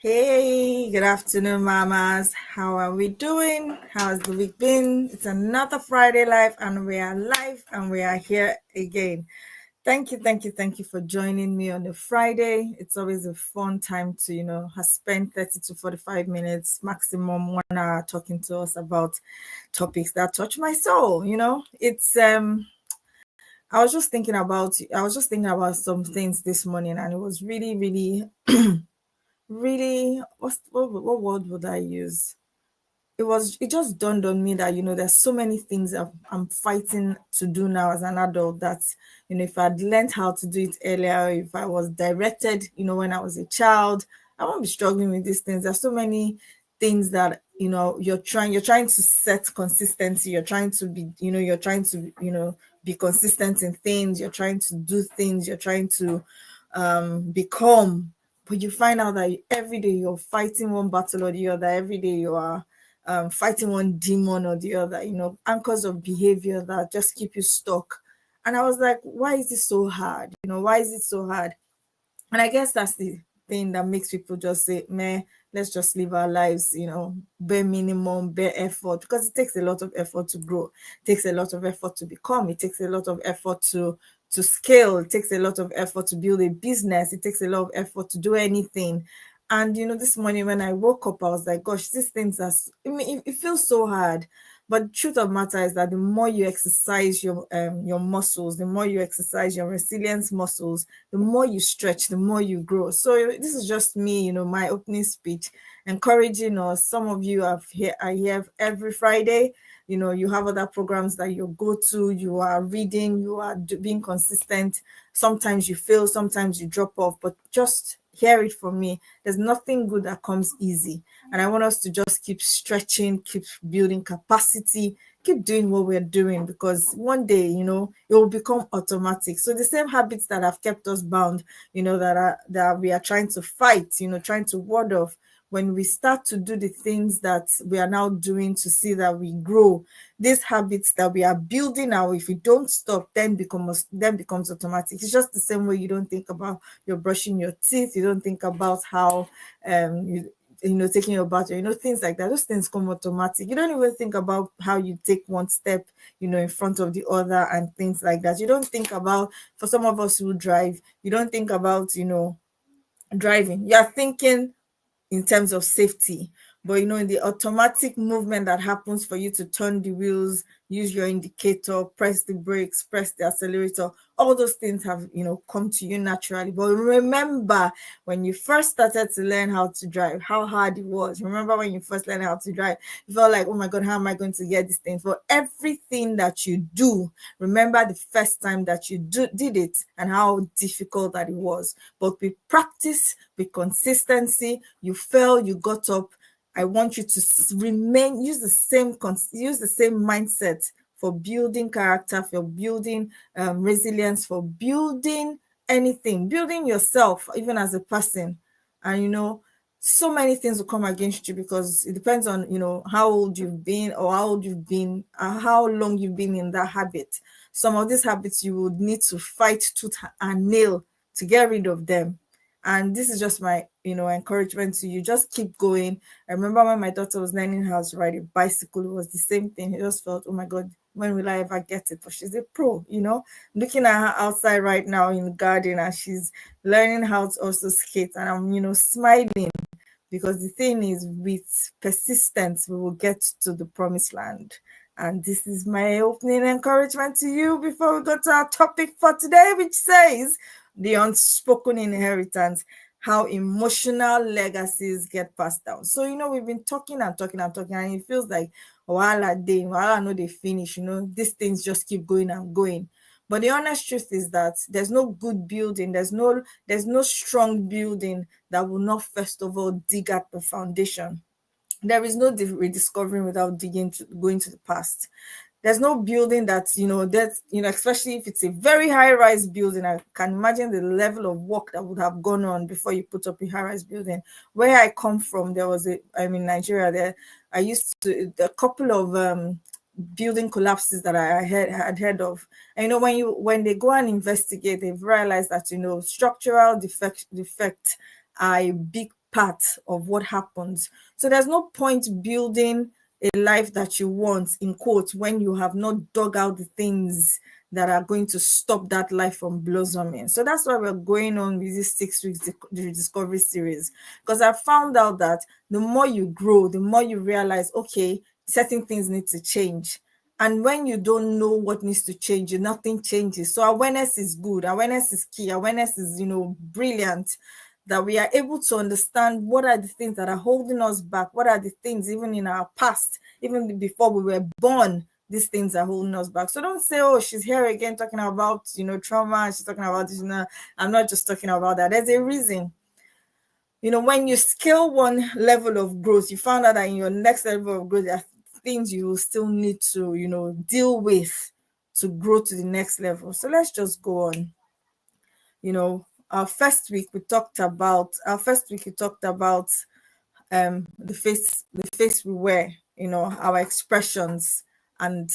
Hey, good afternoon, mamas. How are we doing? How's the week been? It's another Friday live, and we are live and we are here again. Thank you for joining me on a Friday. It's always a fun time to, spend 30 to 45 minutes, maximum 1 hour talking to us about topics that touch my soul. I was just thinking about some things this morning, and it was really, really really what word would I use? It just dawned on me that there's so many things that I'm fighting to do now as an adult that if I'd learned how to do it earlier, if I was directed when I was a child, I won't be struggling with these things. There's so many things that you're trying to set consistency. You're trying to be consistent in things. You're trying to do things. You're trying to become, but you find out that every day you're fighting one battle or the other. Every day you are fighting one demon or the other, anchors of behavior that just keep you stuck. And I was like, why is it so hard? Why is it so hard? And I guess that's the thing that makes people just say, man, let's just live our lives, bare minimum, bare effort, because it takes a lot of effort to grow. It takes a lot of effort to become. It takes a lot of effort to scale. It takes a lot of effort to build a business. It takes a lot of effort to do anything. And this morning when I woke up, I was like, gosh, these things it feels so hard. But the truth of the matter is that the more you exercise your muscles, the more you exercise your resilience muscles, the more you stretch, the more you grow. So this is just me, my opening speech, encouraging us. Some of you are here every Friday. You have other programs that you go to, you are reading, you are being consistent. Sometimes you fail, sometimes you drop off, but just hear it from me. There's nothing good that comes easy. And I want us to just keep stretching, keep building capacity, keep doing what we're doing, because one day, it will become automatic. So the same habits that have kept us bound, that we are trying to fight, trying to ward off, when we start to do the things that we are now doing to see that we grow, these habits that we are building now, if we don't stop, then becomes automatic. It's just the same way you don't think about you're brushing your teeth, you don't think about how taking your bath, things like that. Those things come automatic. You don't even think about how you take one step, in front of the other and things like that. You don't think about, for some of us who drive, you don't think about, driving. You're thinking in terms of safety. But in the automatic movement that happens for you to turn the wheels, use your indicator, press the brakes, press the accelerator, all those things have come to you naturally. But remember, when you first started to learn how to drive, how hard it was. Remember when you first learned how to drive, you felt like, oh my god, how am I going to get this thing? For everything that you do, remember the first time that you did it and how difficult that it was. But with practice, with consistency, you fell, you got up. I want you to use the same mindset for building character, for building resilience, for building anything, building yourself, even as a person. And so many things will come against you, because it depends on how old you've been, or how long you've been in that habit. Some of these habits you would need to fight tooth and nail to get rid of them. And this is just my encouragement to you. Just keep going. I remember when my daughter was learning how to ride a bicycle, it was the same thing. I just felt, oh my god, when will I ever get it? But she's a pro. Looking at her outside right now in the garden, and she's learning how to also skate, and I'm smiling, because the thing is, with persistence we will get to the promised land. And this is my opening encouragement to you before we go to our topic for today, which says the unspoken inheritance, how emotional legacies get passed down. So we've been talking and talking and talking, and it feels like while I know they finish, these things just keep going and going. But the honest truth is that there's no good building, there's no strong building that will not first of all dig at the foundation. There is no rediscovering without going to the past. There's no building especially if it's a very high-rise building. I can imagine the level of work that would have gone on before you put up a high-rise building. Where I come from, I'm in Nigeria. There, I used to a couple of building collapses that I had heard of. And when they go and investigate, they've realized that structural defect are a big part of what happens. So there's no point building a life that you want, in quotes, when you have not dug out the things that are going to stop that life from blossoming. So that's why we're going on with this 6 weeks the Rediscovery series, because I found out that the more you grow, the more you realize, okay, certain things need to change. And when you don't know what needs to change, nothing changes. So awareness is good. Awareness is key. Awareness is, brilliant, that we are able to understand what are the things that are holding us back. What are the things, even in our past, even before we were born, these things are holding us back. So don't say, oh, she's here again talking about, trauma. She's talking about this. I'm not just talking about that. There's a reason. When you scale one level of growth, you found out that in your next level of growth, there are things you will still need to, deal with to grow to the next level. So let's just go on. Our first week we talked about the face we wear, our expressions, and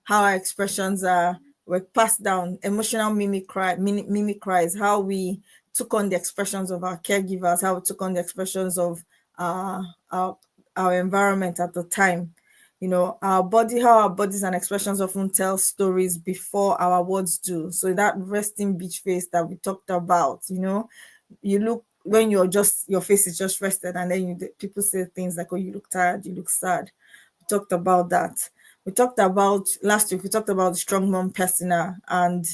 how our expressions were passed down, emotional mimicries, how we took on the expressions of our caregivers, how we took on the expressions of uh, our our environment at the time. How our bodies and expressions often tell stories before our words do. So that resting beach face that we talked about, you look, when your face is just rested, and then people say things like, oh, you look tired, you look sad. We talked about that. We talked about last week, we talked about the strong mom persona, and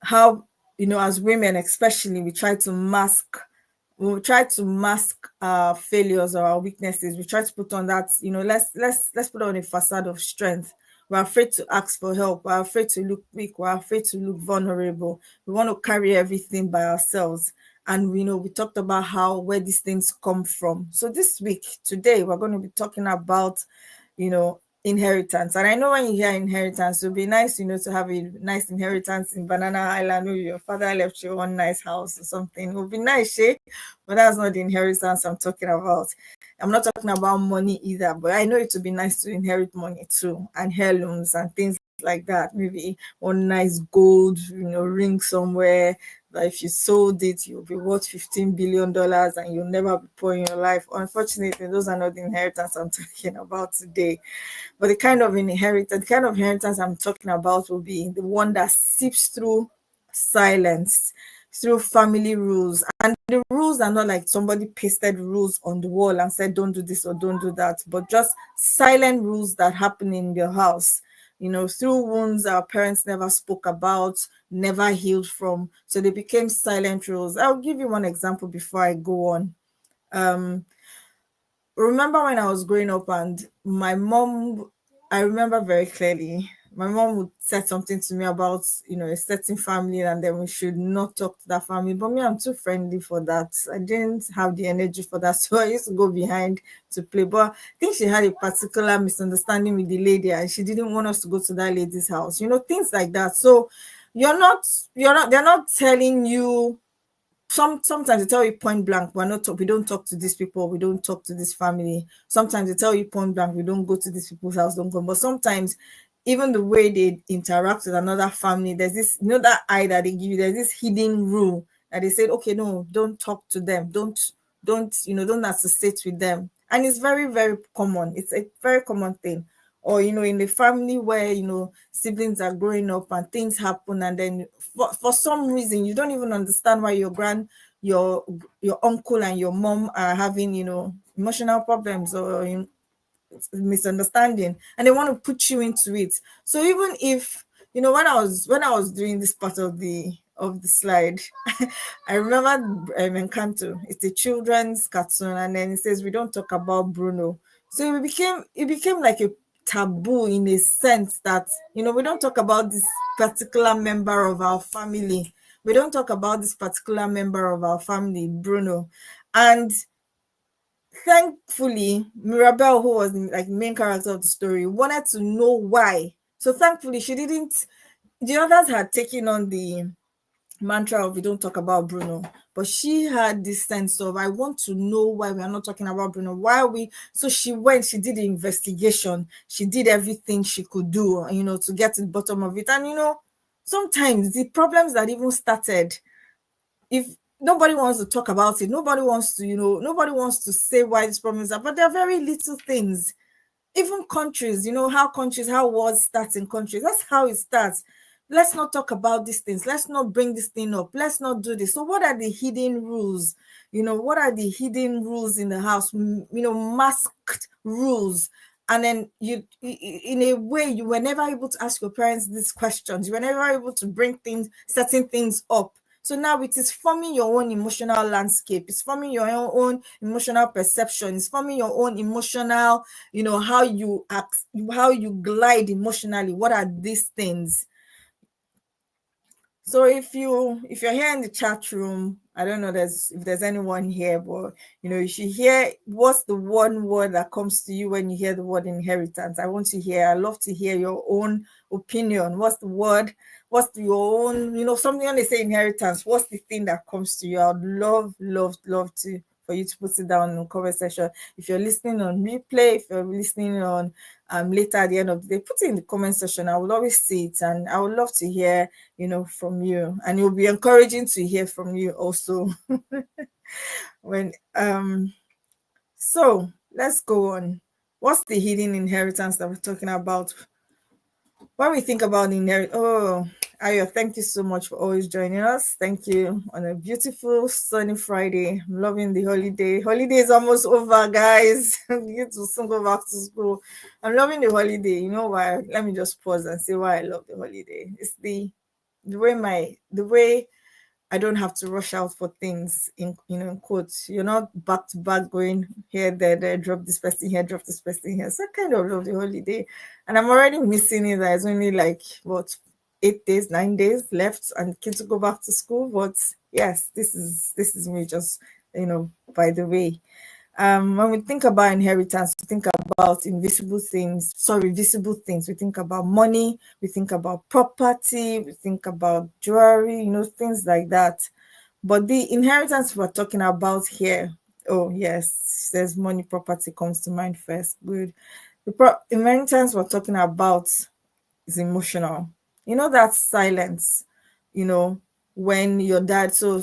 how, as women especially, we try to mask our failures or our weaknesses. We try to put on that, let's put on a facade of strength. We're afraid to ask for help. We're afraid to look weak. We're afraid to look vulnerable. We want to carry everything by ourselves. And we talked about where these things come from. So this week, today, we're going to be talking about, inheritance. And I know when you hear inheritance, it would be nice, to have a nice inheritance in Banana Island, where your father left you one nice house or something. It would be nice, but that's not the inheritance I'm talking about. I'm not talking about money either, but I know it would be nice to inherit money too, and heirlooms and things like that. Maybe one nice gold, ring somewhere that if you sold it, you'll be worth $15 billion and you'll never be poor in your life. Unfortunately, those are not the inheritance I'm talking about today. But the kind of inheritance I'm talking about will be the one that seeps through silence, through family rules. And the rules are not like somebody pasted rules on the wall and said, don't do this or don't do that, but just silent rules that happen in your house, through wounds our parents never spoke about, never healed from. So they became silent rules. I'll give you one example before I go on. Remember when I was growing up, and I remember very clearly, my mom would say something to me about, a certain family, and then we should not talk to that family. But me, I'm too friendly for that. I didn't have the energy for that. So I used to go behind to play. But I think she had a particular misunderstanding with the lady, and she didn't want us to go to that lady's house, things like that. So they're not telling you. Sometimes they tell you point blank, we don't talk to these people, we don't talk to this family. Sometimes they tell you point blank, we don't go to these people's house, don't go. But sometimes, even the way they interact with another family, there's this, that eye that they give you, there's this hidden rule that they said, okay, no, don't talk to them, don't associate with them. And it's very, very common. It's a very common thing. Or in the family where siblings are growing up and things happen, and then for some reason you don't even understand why your uncle and your mom are having emotional problems, or misunderstanding, and they want to put you into it. So even if, when I was doing this part of the slide, I remember Encanto. It's a children's cartoon, and then it says we don't talk about Bruno. So it became like a taboo, in a sense that we don't talk about this particular member of our family. We don't talk about this particular member of our family, Bruno. And thankfully, Mirabelle, who was like main character of the story, wanted to know why. So thankfully, she didn't. The others had taken on the mantra of we don't talk about Bruno, but she had this sense of, I want to know why we are not talking about Bruno. Why are we? So she did the investigation. She did everything she could do, to get to the bottom of it. And sometimes the problems that even started, if nobody wants to talk about it. Nobody wants to, nobody wants to say why these problems are, but they're very little things. Even countries, how wars start in countries. That's how it starts. Let's not talk about these things. Let's not bring this thing up. Let's not do this. So what are the hidden rules? What are the hidden rules in the house? Masked rules. And then in a way, you were never able to ask your parents these questions. You were never able to bring certain things up. So now it is forming your own emotional landscape. It's forming your own emotional perception. It's forming your own emotional, how you act, how you glide emotionally. What are these things? So if you're here in the chat room, I don't know if there's anyone here, but you should hear what's the one word that comes to you when you hear the word inheritance. I love to hear your own opinion. What's the word? What's your own, something when they say inheritance, what's the thing that comes to you? I'd love to for you to put it down in the comment section. If you're listening on replay, if you're listening on later at the end of the day, put it in the comment section. I will always see it, and I would love to hear from you, and it will be encouraging to hear from you also. When So let's go on. What's the hidden inheritance that we're talking about? When we think about Ayo, thank you so much for always joining us. Thank you on a beautiful sunny Friday. I'm loving the holiday. Holiday is almost over, guys. We get to soon go back to school. I'm loving the holiday. You know why? Let me just pause and say why I love the holiday. It's the way I don't have to rush out for things in quotes. You're not back to back going here, there, drop this person here, drop this person here. So I kind of love the holiday. And I'm already missing it. There's only like 8 days, 9 days left and kids will go back to school. But yes, this is me just, by the way. When we think about inheritance, we think about visible things. We think about money, we think about property, we think about jewelry, things like that. But the inheritance we're talking about here, oh yes, there's money, property comes to mind first. Good. The inheritance we're talking about is emotional. That silence, when your dad, so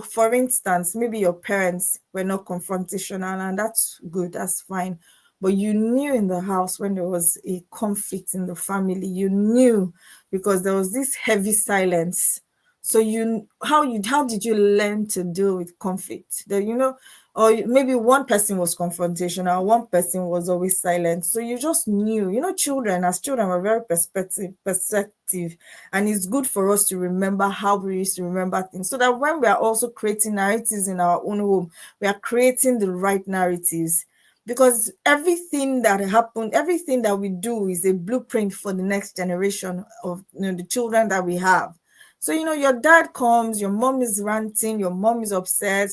for instance, maybe your parents were not confrontational, and that's good, that's fine. But you knew in the house when there was a conflict in the family, you knew because there was this heavy silence. So how did you learn to deal with conflict? Or maybe one person was confrontational, one person was always silent. So you just knew, as children, we're very perceptive, and it's good for us to remember how we used to remember things, so that when we are also creating narratives in our own home, we are creating the right narratives. Because everything that happened, everything that we do is a blueprint for the next generation of the children that we have. So, your dad comes, your mom is ranting, your mom is upset,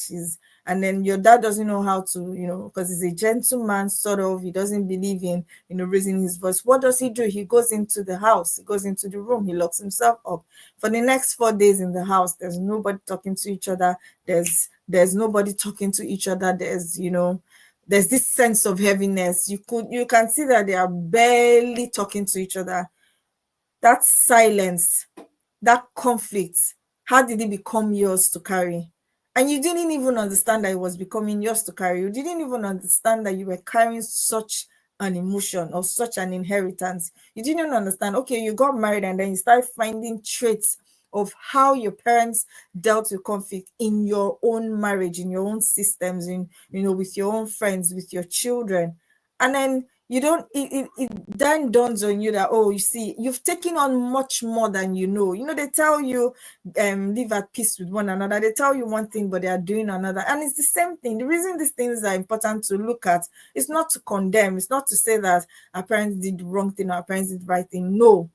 and then your dad doesn't know how to, because he's a gentleman, sort of, he doesn't believe in, raising his voice. What does he do? He goes into the house, he goes into the room, he locks himself up. For the next 4 days in the house, there's nobody talking to each other. There's nobody talking to each other. There's this sense of heaviness. You can see that they are barely talking to each other. That silence, that conflict, how did it become yours to carry? And you didn't even understand that it was becoming yours to carry. You didn't even understand that you were carrying such an emotion or such an inheritance. You didn't even understand. Okay, you got married and then you start finding traits of how your parents dealt with conflict in your own marriage, in your own systems, with your own friends, with your children. And then you don't it then dawns on you that, oh, you see, you've taken on much more than they tell you live at peace with one another. They tell you one thing but they are doing another, and it's the same thing. The reason these things are important to look at is not to condemn, it's not to say that our parents did the wrong thing, our parents did the right thing. No,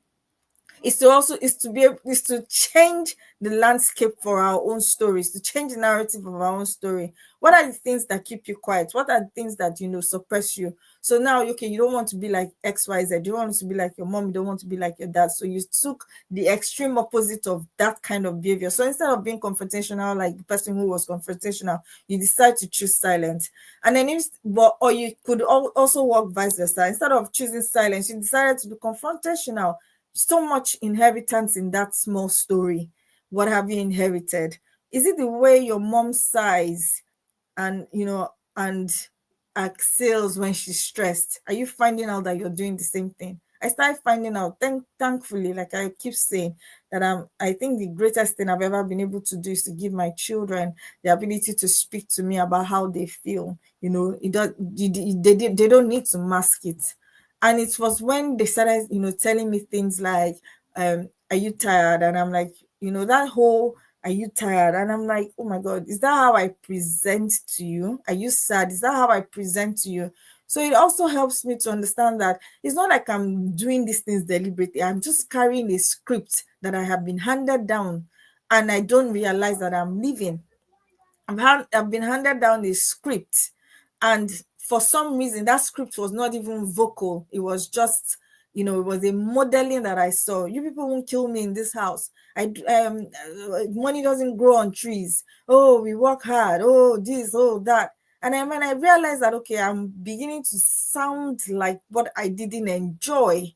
is to change the landscape for our own stories, to change the narrative of our own story. What are the things that keep you quiet? What are the things that suppress you? So now, okay, you don't want to be like XYZ, you don't want to be like your mom, you don't want to be like your dad, so you took the extreme opposite of that kind of behavior. So instead of being confrontational like the person who was confrontational, you decide to choose silence. And then or you could also work vice versa. Instead of choosing silence, you decided to be confrontational. So much inheritance in that small story. What have you inherited? Is it the way your mom sighs and and exhales when she's stressed? Are you finding out that you're doing the same thing? I started finding out, thankfully, like I keep saying, that I think the greatest thing I've ever been able to do is to give my children the ability to speak to me about how they feel. It does, they don't need to mask it. And it was when they started telling me things like, are you tired? And I'm like, that whole, are you tired? And I'm like, oh my God, is that how I present to you? Are you sad? Is that how I present to you? So it also helps me to understand that it's not like I'm doing these things deliberately. I'm just carrying a script that I have been handed down, and I don't realize that I'm living. I've been handed down a script, and for some reason that script was not even vocal. It was just, it was a modeling that I saw. You people won't kill me in this house. Money doesn't grow on trees. Oh, we work hard. Oh, this, oh, that. And then when I realized that, okay, I'm beginning to sound like what I didn't enjoy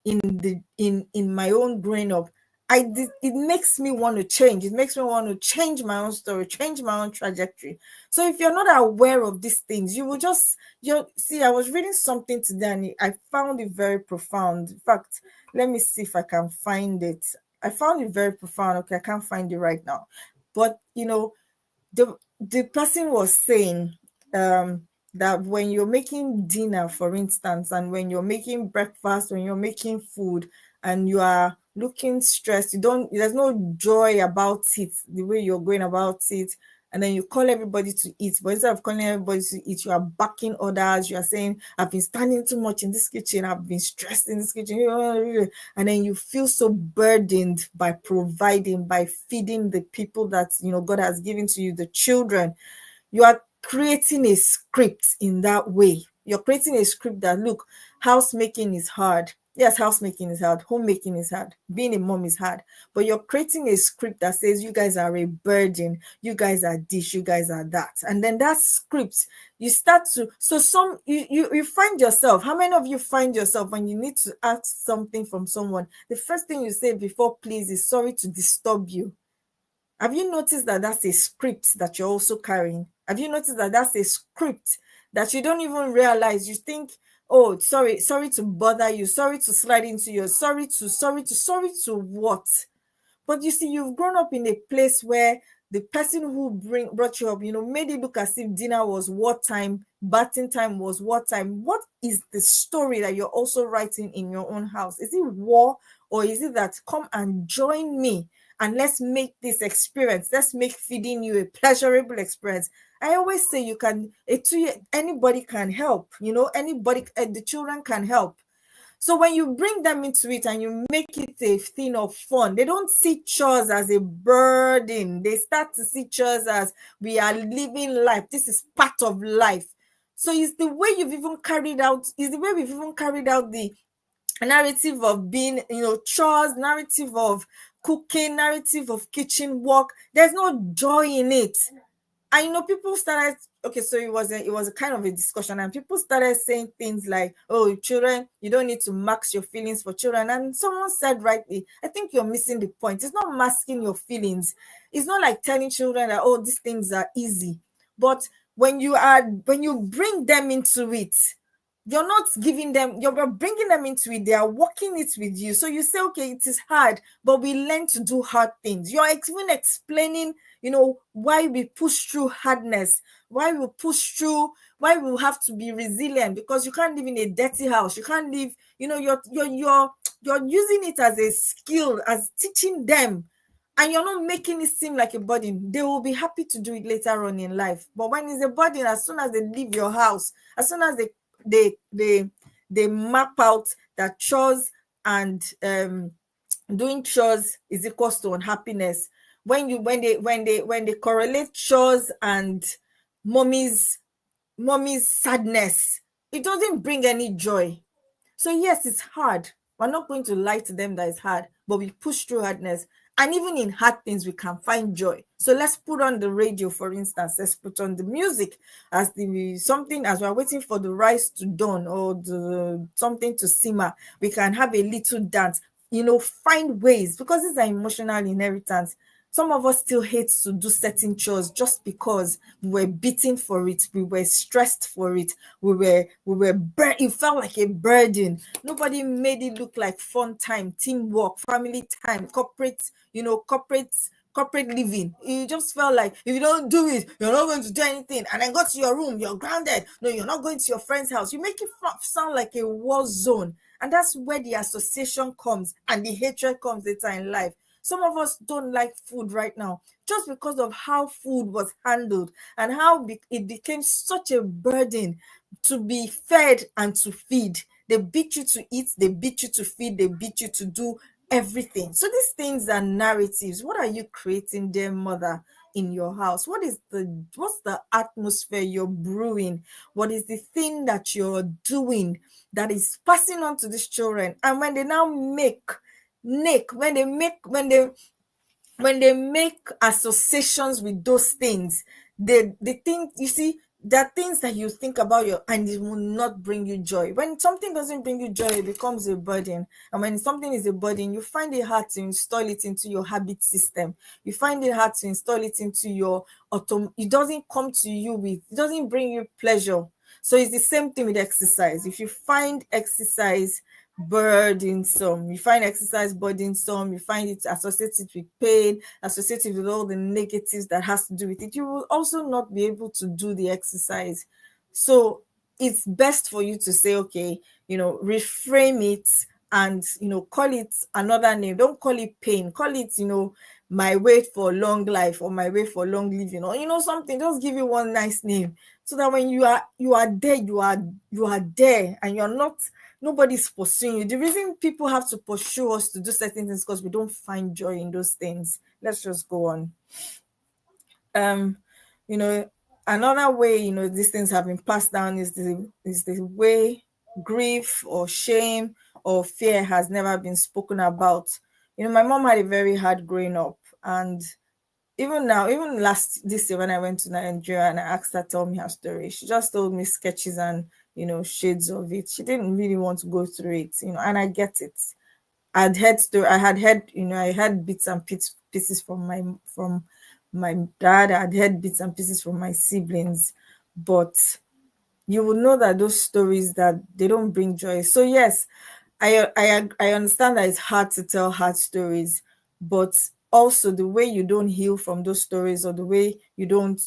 in my own growing up, it makes me want to change. It makes me want to change my own story, change my own trajectory. So if you're not aware of these things, you will just, you see, I was reading something today and I found it very profound. In fact, let me see if I can find it. I found it very profound. Okay, I can't find it right now, but the person was saying, that when you're making dinner, for instance, and when you're making breakfast, when you're making food, and you are looking stressed, there's no joy about it, the way you're going about it, and then you call everybody to eat, but instead of calling everybody to eat, you are backing orders. You are saying, I've been standing too much in this kitchen, I've been stressed in this kitchen, and then you feel so burdened by providing, by feeding the people that God has given to you, the children. You are creating a script in that way. You're creating a script that, look, housemaking is hard. Yes, housemaking is hard. Homemaking is hard. Being a mom is hard. But you're creating a script that says you guys are a burden. You guys are this. You guys are that. And then that script, you start to, so you find yourself, how many of you find yourself when you need to ask something from someone, the first thing you say before please is sorry to disturb you? Have you noticed that that's a script that you're also carrying? Have you noticed that that's a script that you don't even realize? You think, oh, sorry to bother you, sorry to slide into you, sorry to what? But you see, you've grown up in a place where the person who brought you up, made it look as if dinner was wartime, bathing time was wartime. What is the story that you're also writing in your own house? Is it war, or is it that come and join me and let's make this experience, let's make feeding you a pleasurable experience? I always say anybody can help, anybody, the children can help. So when you bring them into it and you make it a thing of fun, they don't see chores as a burden. They start to see chores as, we are living life. This is part of life. So it's the way you've even carried out, is the way we've even carried out the narrative of being, chores, narrative of cooking, narrative of kitchen work. There's no joy in it. And people started, okay, so it was a kind of a discussion, and people started saying things like, oh, children, you don't need to mask your feelings for children. And someone said rightly, I think you're missing the point. It's not masking your feelings. It's not like telling children that, oh, these things are easy. But when you bring them into it, you're not giving them, you're bringing them into it, they are working it with you. So you say, okay, it is hard, but we learn to do hard things. You're even explaining, why we push through hardness, why we push through, why we have to be resilient, because you can't live in a dirty house. You can't live, you're using it as a skill, as teaching them, and you're not making it seem like a burden. They will be happy to do it later on in life. But when it's a burden, as soon as they leave your house, as soon as they map out that chores and doing chores is equals to unhappiness, when they correlate chores and mommy's sadness, it doesn't bring any joy. So yes, it's hard. We're not going to lie to them that it's hard, but we push through hardness. And even in hard things, we can find joy. So let's put on the radio, for instance. Let's put on the music as we're waiting for the rice to dawn or something to simmer. We can have a little dance. Find ways, because it's an emotional inheritance. Some of us still hate to do certain chores just because we were beaten for it, we were stressed for it, it felt like a burden. Nobody made it look like fun time, teamwork, family time, corporate living. You just felt like if you don't do it, you're not going to do anything. And then go to your room, you're grounded. No, you're not going to your friend's house. You make it sound like a war zone. And that's where the association comes and the hatred comes later in life. Some of us don't like food right now just because of how food was handled and how it became such a burden to be fed and to feed. They beat you to eat, they beat you to feed, they beat you to do everything. So these things are narratives. What are you creating there, mother, in your house? What's the atmosphere you're brewing? What is the thing that you're doing that is passing on to these children? And when they now when they make associations with those things, they think, you see, there are things that you think about your and it will not bring you joy. When something doesn't bring you joy, it becomes a burden. And when something is a burden, you find it hard to install it into your habit system. You find it hard to install it into your it doesn't come to you with, it doesn't bring you pleasure. So it's the same thing with exercise. If you find exercise burdensome, you find exercise burdensome, you find it associated with pain, associated with all the negatives that has to do with it, you will also not be able to do the exercise. So it's best for you to say, okay, reframe it and call it another name. Don't call it pain, call it my way for long life or my way for long living, or something. Just give it one nice name, so that when you are there, you are there, and you're not, nobody's pursuing you. The reason people have to pursue us to do certain things because we don't find joy in those things. Let's just go on. um you know Another way these things have been passed down is the way grief or shame or fear has never been spoken about. My mom had a very hard growing up, and even now, even last this year when I went to Nigeria and I asked her to tell me her story, she just told me sketches and shades of it. She didn't really want to go through it, and I get it. I had bits and pieces from my dad. I had heard bits and pieces from my siblings, but you will know that those stories, that they don't bring joy. So yes, I understand that it's hard to tell hard stories, but also the way you don't heal from those stories, or the way you don't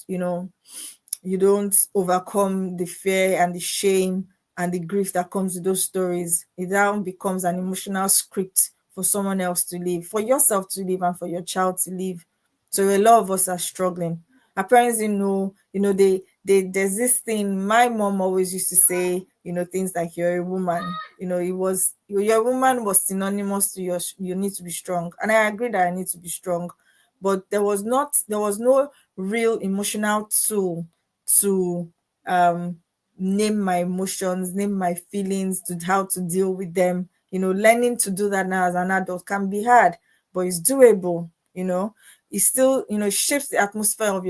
overcome the fear and the shame and the grief that comes with those stories, it now becomes an emotional script for someone else to live, for yourself to live, and for your child to live. So a lot of us are struggling. Our parents didn't know, there's this thing my mom always used to say, things like, you're a woman. It was, your woman was synonymous to you need to be strong. And I agree that I need to be strong. But there was no real emotional tool to name my emotions, name my feelings, to how to deal with them. Learning to do that now as an adult can be hard, but it's doable. It still shapes the atmosphere of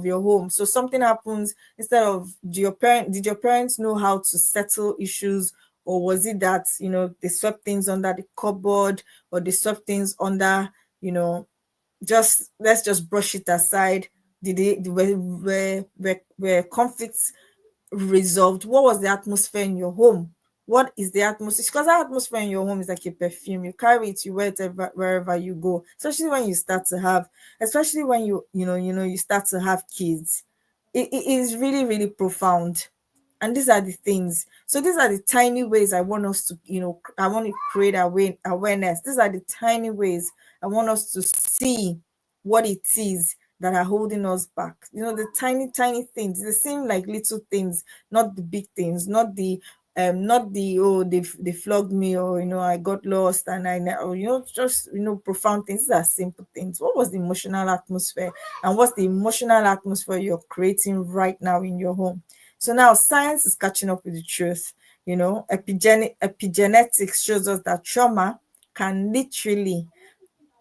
your home. So something happens, instead of, did your parents know how to settle issues, or was it that they swept things under the cupboard, or they swept things under, just let's just brush it aside? Did they were conflicts resolved? What was the atmosphere in your home? What is the atmosphere? Because that atmosphere in your home is like a perfume. You carry it, you wear it wherever you go. Especially when you start to have kids. It is really, really profound. And these are the things. So these are the tiny ways I want us to, I want to create awareness. These are the tiny ways I want us to see what it is that are holding us back. The tiny, tiny things. They seem like little things, not the big things, not the oh, they flogged me, or I got lost, and or, just profound things. These are simple things. What was the emotional atmosphere, and what's the emotional atmosphere you're creating right now in your home? So now science is catching up with the truth. Epigenetics shows us that trauma can literally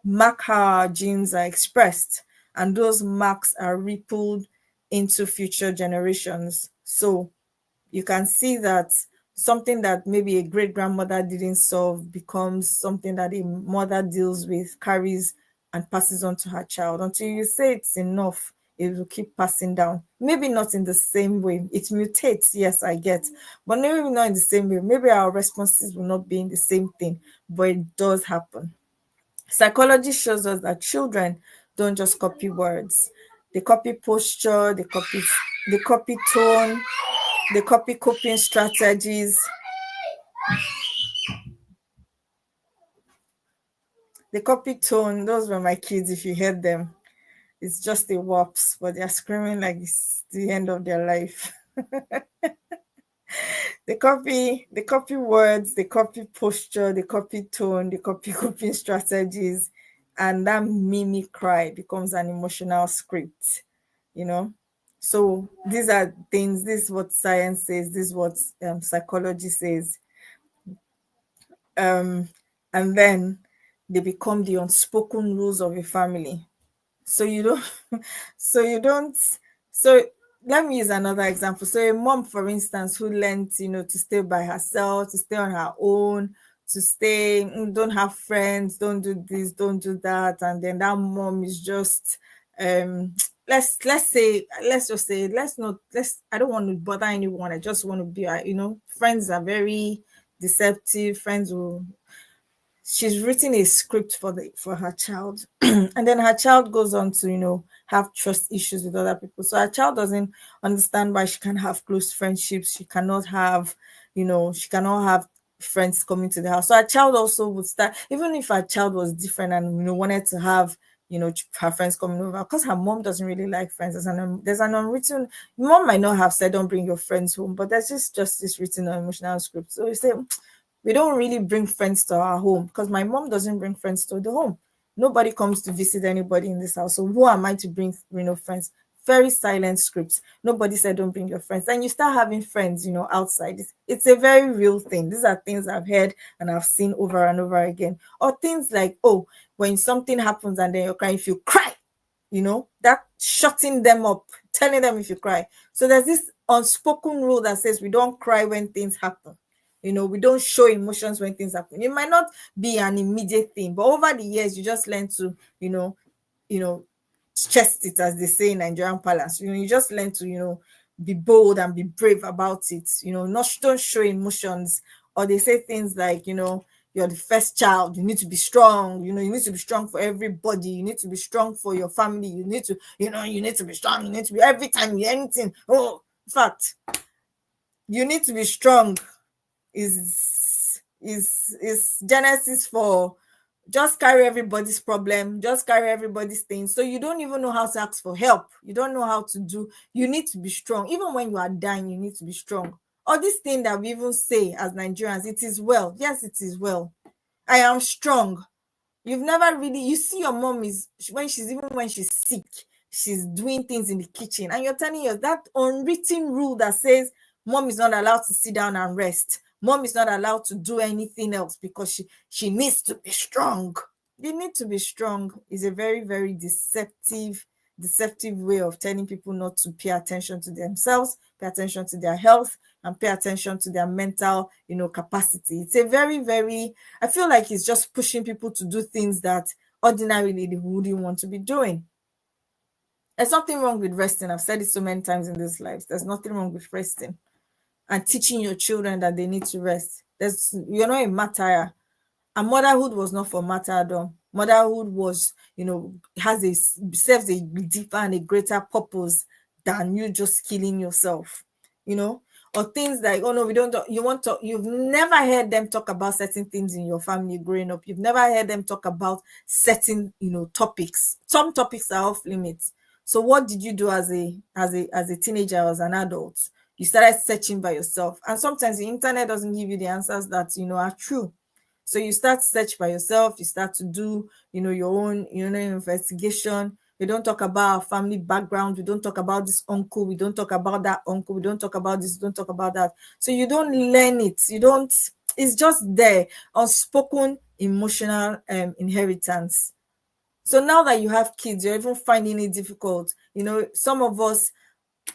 mark how our genes are expressed, and those marks are rippled into future generations. So you can see that something that maybe a great grandmother didn't solve becomes something that a mother deals with, carries and passes on to her child. Until you say it's enough, it will keep passing down. Maybe not in the same way. It mutates, yes, I get, but maybe not in the same way. Maybe our responses will not be in the same thing, but it does happen. Psychology shows us that children don't just copy words. They copy posture, they copy tone, they copy coping strategies, they copy tone. Those were my kids, if you heard them. It's just a whops, but they're screaming like it's the end of their life. They copy words, they copy posture, they copy tone, they copy coping strategies, and that mimic cry becomes an emotional script, you know. So these are things, this is what science says, this is what psychology says. um and then they become the unspoken rules of a family. So you don't so you don't so let me use another example. So a mom, for instance, who learned, to stay by herself, to stay on her own, to stay, don't have friends, don't do this, don't do that, and then that mom is just um let's just say, let's not let's I don't want to bother anyone, I just want to be, friends are very deceptive. Friends will She's written a script for her child, and then her child goes on to, have trust issues with other people. So her child doesn't understand why she can't have close friendships. She cannot have friends coming to the house. So her child also would start, even if her child was different and, wanted to have, her friends coming over, because her mom doesn't really like friends. There's an unwritten, mom might not have said don't bring your friends home, but there's just this written on emotional script. So you say, we don't really bring friends to our home, because my mom doesn't bring friends to the home. Nobody comes to visit anybody in this house. So who am I to bring, friends? Very silent scripts. Nobody said don't bring your friends. And you start having friends, outside. It's a very real thing. These are things I've heard and I've seen over and over again. Or things like, oh, when something happens and then you're crying, if you cry, that shutting them up, telling them if you cry. So there's this unspoken rule that says we don't cry when things happen. We don't show emotions when things happen. It might not be an immediate thing, but over the years, you just learn to, you know, chest it, as they say in Nigerian palace. You just learn to, be bold and be brave about it. Not don't show emotions. Or they say things like, you're the first child. You need to be strong. You need to be strong for everybody. You need to be strong for your family. You need to, you need to be strong. You need to be every time you anything. Oh, in fact, you need to be strong is Genesis for just carry everybody's problem, just carry everybody's things. So you don't even know how to ask for help. You don't know how to do. You need to be strong. Even when you are dying, you need to be strong. All this thing that we even say as Nigerians, it is well. Yes, it is well. I am strong. You've never really, you see your mom is, when she's sick, she's doing things in the kitchen, and you're telling her that unwritten rule that says mom is not allowed to sit down and rest. Mom is not allowed to do anything else because she needs to be strong. The need to be strong is a very, very deceptive way of telling people not to pay attention to themselves, pay attention to their health, and pay attention to their mental, capacity. It's a very, very, I feel like it's just pushing people to do things that ordinarily they wouldn't want to be doing. There's nothing wrong with resting. I've said it so many times in this life. There's nothing wrong with resting and teaching your children that they need to rest. You're not a martyr. And motherhood was not for martyrdom. Motherhood was, serves a deeper and a greater purpose than you just killing yourself, or things like, oh no, we don't talk, you've never heard them talk about certain things in your family growing up. You've never heard them talk about certain, topics. Some topics are off limits. So what did you do as a teenager or as an adult? You started searching by yourself. And sometimes the internet doesn't give you the answers that, are true. So you start to search by yourself, you start to do, your own, investigation. We don't talk about our family background. We don't talk about this uncle. We don't talk about that uncle. We don't talk about this. We don't talk about that. So you don't learn it. It's just there, unspoken emotional inheritance. So now that you have kids, you're even finding it difficult. Some of us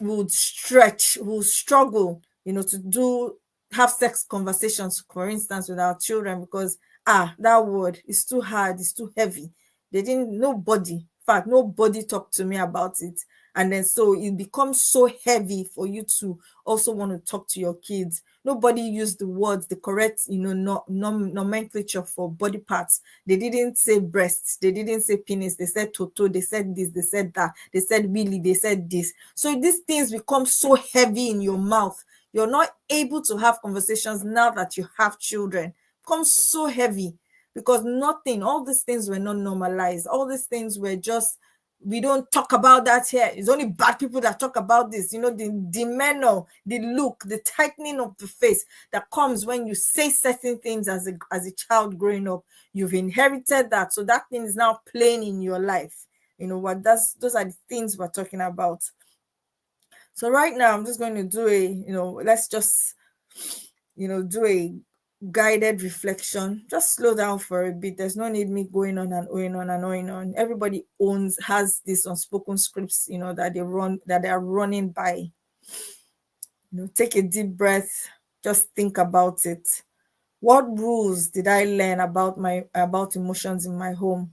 will struggle, to have sex conversations, for instance, with our children, because that word is too hard, it's too heavy. They didn't, nobody, in fact, nobody talked to me about it. And then so it becomes so heavy for you to also want to talk to your kids. Nobody used the words, the correct, nomenclature for body parts. They didn't say breasts, they didn't say penis, they said toto, they said this, they said that, they said really, they said this. So these things become so heavy in your mouth. You're not able to have conversations now that you have children. It becomes so heavy because nothing, all these things were not normalized. All these things were just, we don't talk about that here. It's only bad people that talk about this. The demeanor, the look, the tightening of the face that comes when you say certain things as a child growing up. You've inherited that. So that thing is now playing in your life. Those are the things we're talking about. So right now, I'm just going to do let's just, do a guided reflection. Just slow down for a bit. There's no need me going on and going on and going on. Everybody has this unspoken scripts, that they are running by. Take a deep breath. Just think about it. What rules did I learn about emotions in my home?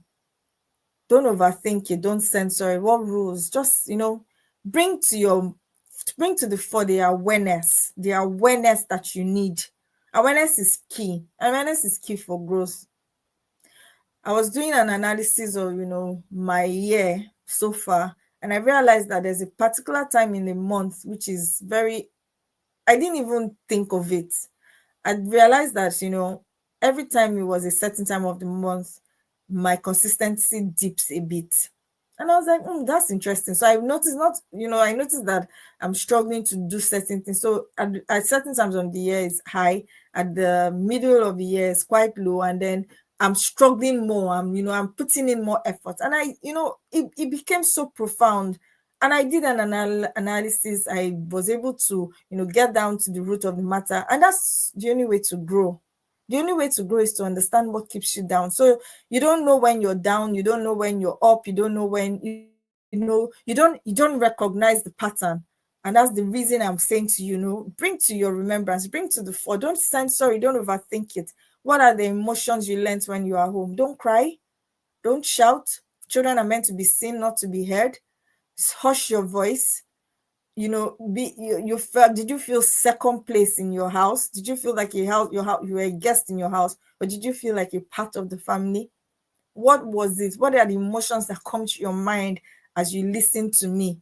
Don't overthink it. Don't censor it. What rules? Just bring to the fore the awareness that you need. Awareness is key. Awareness is key for growth. I was doing an analysis of my year so far, and I realized that there's a particular time in the month which is very, I didn't even think of it. I realized that every time it was a certain time of the month, my consistency dips a bit. And I was like, that's interesting. So I noticed that I'm struggling to do certain things. So at certain times of the year it's high, at the middle of the year it's quite low, and then I'm struggling more. I'm putting in more effort. And it became so profound. And I did an analysis. I was able to, get down to the root of the matter. And that's the only way to grow. The only way to grow is to understand what keeps you down. So you don't know when you're down, you don't know when you're up, you don't know when, you don't recognize the pattern. And that's the reason I'm saying to bring to your remembrance, bring to the fore. Don't censor it, don't overthink it. What are the emotions you learned when you are home? Don't cry, don't shout. Children are meant to be seen, not to be heard. Hush your voice. You felt, did you feel second place in your house? Did you feel like you were a guest in your house, or did you feel like a part of the family? What was it? What are the emotions that come to your mind as you listen to me?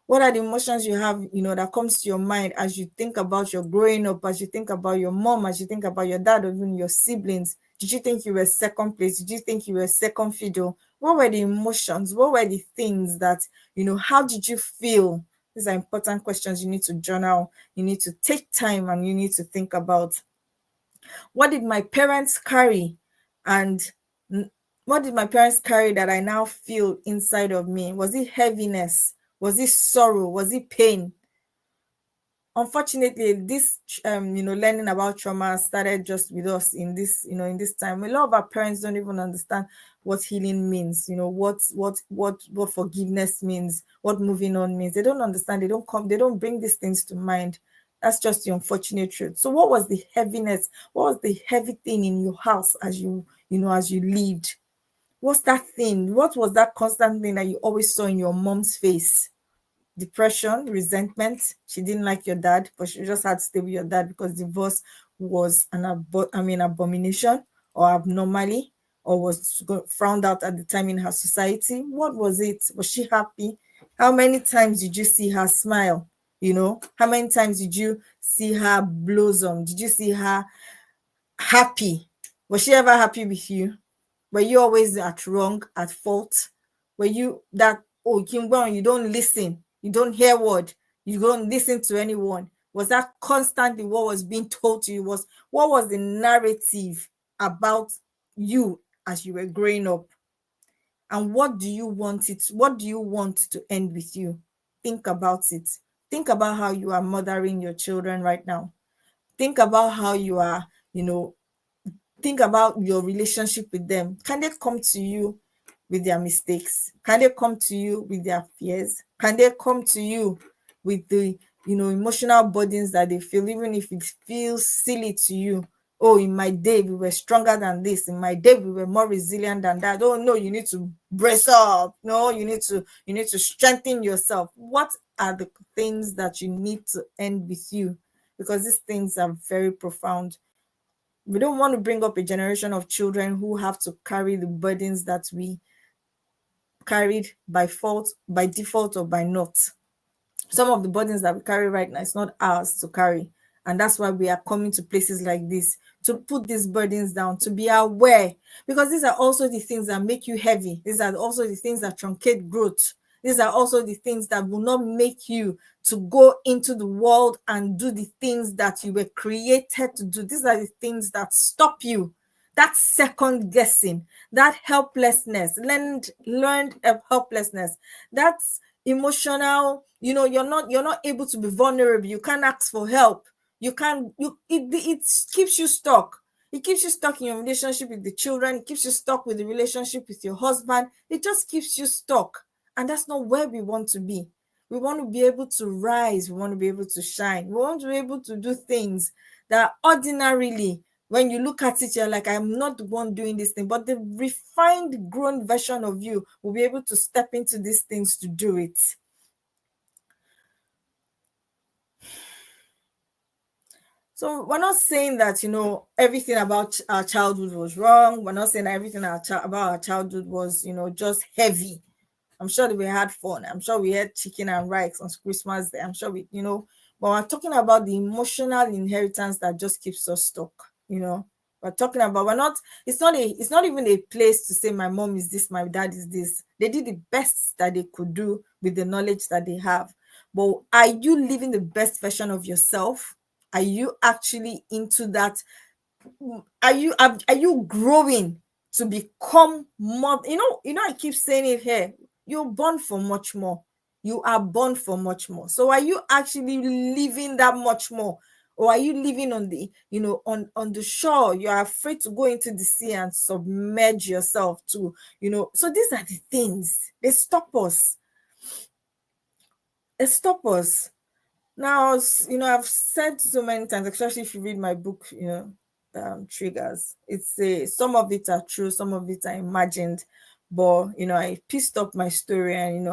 What are the emotions you have, that comes to your mind as you think about your growing up, as you think about your mom, as you think about your dad, or even your siblings? Did you think you were second place? Did you think you were second fiddle? What were the emotions? What were the things that, how did you feel? These are important questions you need to journal. You need to take time and you need to think about. What did my parents carry? And what did my parents carry that I now feel inside of me? Was it heaviness? Was it sorrow? Was it pain? Unfortunately, this learning about trauma started just with us in this time. A lot of our parents don't even understand what healing means, what forgiveness means, what moving on means. They don't understand. They don't bring these things to mind. That's just the unfortunate truth. So what was the heaviness? What was the heavy thing in your house as you lived? What's that thing? What was that constant thing that you always saw in your mom's face? Depression, resentment. She didn't like your dad, but she just had to stay with your dad because divorce was an abomination or abnormally, or was frowned out at the time in her society. What was it? Was she happy? How many times did you see her smile? How many times did you see her blossom? Did you see her happy? Was she ever happy with you? Were you always at wrong, at fault? Were you that, oh, Kimbon, you don't listen, you don't hear word, you don't listen to anyone? Was that constantly what was being told to you? What was the narrative about you as you were growing up? And what do you want to end with you? Think about it. Think about how you are mothering your children right now. Think about how you are, think about your relationship with them. Can they come to you with their mistakes? Can they come to you with their fears? Can they come to you with the emotional burdens that they feel, even if it feels silly to you? Oh, in my day we were stronger than this, in my day we were more resilient than that. Oh no, you need to brace up. No, you need to strengthen yourself. What are the things that you need to end with you? Because these things are very profound. We don't want to bring up a generation of children who have to carry the burdens that we carried by fault, by default, or by not. Some of the burdens that we carry right now is not ours to carry, and that's why we are coming to places like this to put these burdens down, to be aware, because these are also the things that make you heavy. These are also the things that truncate growth. These are also the things that will not make you to go into the world and do the things that you were created to do. These are the things that stop you, that second guessing, that helplessness, learned helplessness, that's emotional. You're not able to be vulnerable. You can't ask for help. You can't you it keeps you stuck. It keeps you stuck in your relationship with the children. It keeps you stuck with the relationship with your husband. It just keeps you stuck, and that's not where we want to be. We want to be able to rise. We want to be able to shine. We want to be able to do things that ordinarily, when you look at it, you're like, I'm not the one doing this thing. But the refined, grown version of you will be able to step into these things to do it. So we're not saying that everything about our childhood was wrong. We're not saying that everything about our childhood was just heavy. I'm sure that we had fun. I'm sure we had chicken and rice on Christmas Day. I'm sure but we're talking about the emotional inheritance that just keeps us stuck. We're talking about, it's not even a place to say my mom is this, my dad is this. They did the best that they could do with the knowledge that they have. But are you living the best version of yourself? Are you actually into that? Are you growing to become more? I keep saying it here. You're born for much more. You are born for much more. So are you actually living that much more? Or are you living on the shore? You are afraid to go into the sea and submerge yourself to. So these are the things. They stop us. Now, I've said so many times, especially if you read my book, Triggers. Some of it are true, some of it are imagined, but I pieced up my story, and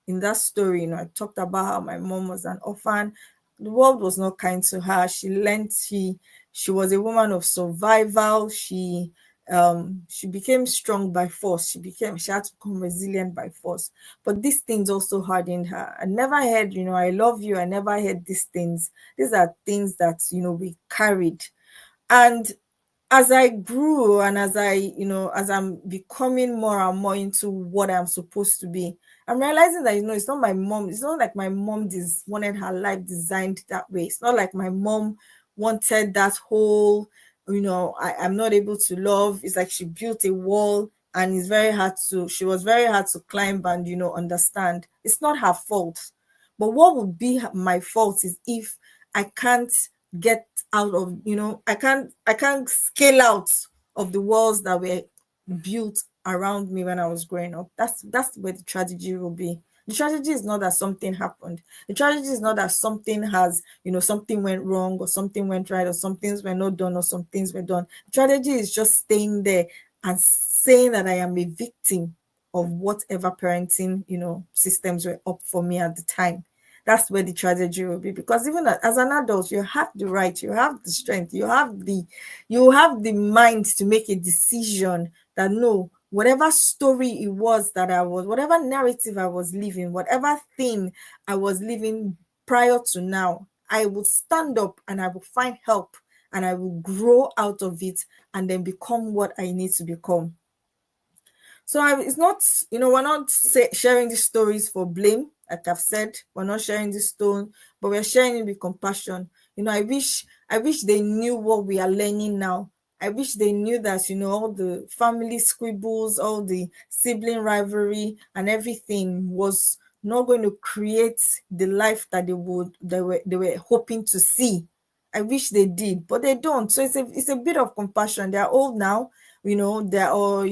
in that story, I talked about how my mom was an orphan. The world was not kind to her. She was a woman of survival. She became strong by force. She had to become resilient by force. But these things also hardened her. I never heard, I love you. I never heard these things. These are things that we carried. And as I grew, and as I'm becoming more and more into what I'm supposed to be, I'm realizing that it's not my mom. It's not like my mom wanted her life designed that way. It's not like my mom wanted that whole, I'm not able to love. It's like she built a wall, and she was very hard to climb and understand. It's not her fault. But what would be my fault is if I can't get out of, I can't scale out of the walls that were built around me when I was growing up. That's where the tragedy will be. The tragedy is not that something happened. The tragedy is not that something went wrong, or something went right, or some things were not done, or some things were done. The tragedy is just staying there and saying that I am a victim of whatever parenting systems were up for me at the time. That's where the tragedy will be, because even as an adult, you have the right, you have the strength, you have the mind to make a decision that, no, whatever story it was that whatever narrative I was living, whatever thing I was living prior to now, I will stand up and I will find help, and I will grow out of it, and then become what I need to become. So it's not, we're not sharing these stories for blame. Like I've said, we're not sharing this stone, but we're sharing it with compassion. I wish they knew what we are learning now. I wish they knew that, all the family squibbles, all the sibling rivalry and everything was not going to create the life that they were hoping to see. I wish they did, but they don't. So it's a bit of compassion. They're old now, they're all,